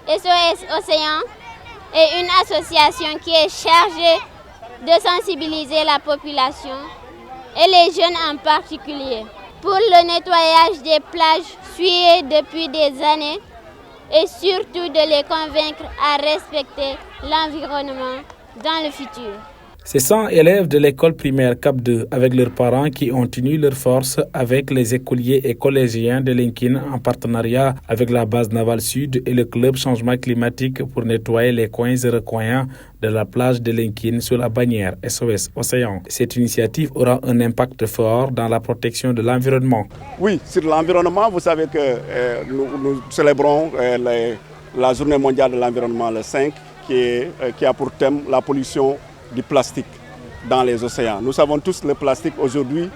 SOS Océan est une association qui est chargée de sensibiliser la population et les jeunes en particulier pour le nettoyage des plages souillées depuis des années et surtout de les convaincre à respecter l'environnement dans le futur. Ces 100 élèves de l'école primaire Cap 2 avec leurs parents qui ont uni leurs forces avec les écoliers et collégiens de Linkin en partenariat avec la base navale sud et le club changement climatique pour nettoyer les coins et recoins de la plage de Linkin sous la bannière SOS Océan. Cette initiative aura un impact fort dans la protection de l'environnement. Oui, sur l'environnement, vous savez que nous célébrons la journée mondiale de l'environnement le 5 qui a pour thème la pollution du plastique dans les océans. Nous savons tous le plastique aujourd'hui,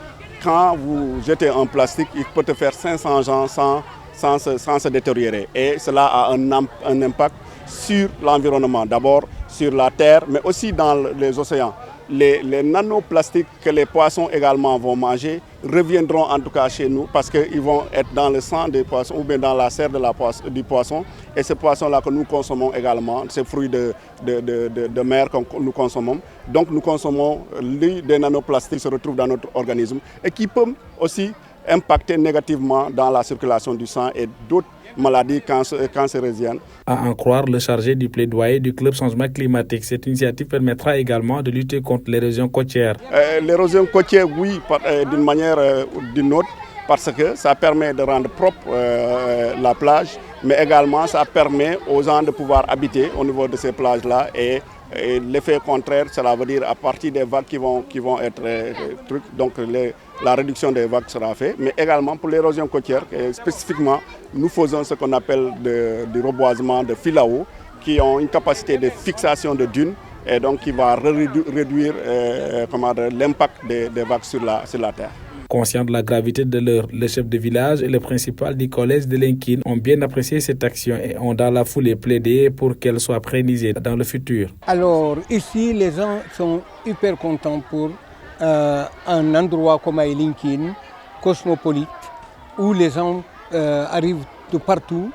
quand vous jetez un plastique, il peut te faire 500 ans sans se détériorer. Et cela a un impact sur l'environnement, d'abord sur la terre, mais aussi dans les océans. Les nanoplastiques que les poissons également vont manger reviendront en tout cas chez nous parce qu'ils vont être dans le sang des poissons ou bien dans la chair du poisson. Et ce poisson-là que nous consommons également, ces fruits de mer que nous consommons. Donc nous consommons des nanoplastiques qui se retrouvent dans notre organisme et qui peuvent aussi impacter négativement dans la circulation du sang et d'autres maladies cancérigènes. À en croire le chargé du plaidoyer du club changement climatique, cette initiative permettra également de lutter contre l'érosion côtière. L'érosion côtière, oui, d'une manière ou d'une autre, parce que ça permet de rendre propre la plage, mais également ça permet aux gens de pouvoir habiter au niveau de ces plages-là et l'effet contraire, cela veut dire à partir des vagues qui vont être donc la réduction des vagues sera faite, mais également pour l'érosion côtière, spécifiquement, nous faisons ce qu'on appelle du reboisement de fil à eau, qui ont une capacité de fixation de dunes et donc qui va réduire l'impact des vagues sur la terre. Conscient de la gravité de l'heure, le chef de village et le principal du collège de Linkin ont bien apprécié cette action et ont dans la foulée plaidé pour qu'elle soit pérennisée dans le futur. Alors ici, les gens sont hyper contents pour un endroit comme Linkin, cosmopolite, où les gens arrivent de partout.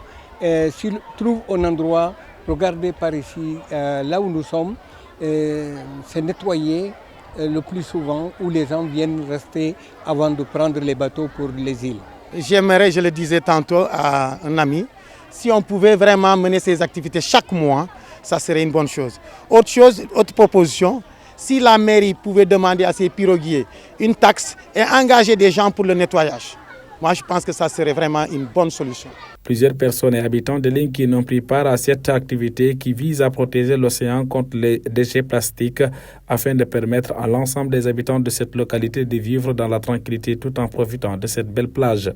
S'ils trouvent un endroit, regardez par ici, là où nous sommes, c'est nettoyé. Le plus souvent où les gens viennent rester avant de prendre les bateaux pour les îles. J'aimerais, je le disais tantôt à un ami, si on pouvait vraiment mener ces activités chaque mois, ça serait une bonne chose. Autre proposition, si la mairie pouvait demander à ses piroguiers une taxe et engager des gens pour le nettoyage. Moi, je pense que ça serait vraiment une bonne solution. Plusieurs personnes et habitants de Linkin ont pris part à cette activité qui vise à protéger l'océan contre les déchets plastiques afin de permettre à l'ensemble des habitants de cette localité de vivre dans la tranquillité tout en profitant de cette belle plage.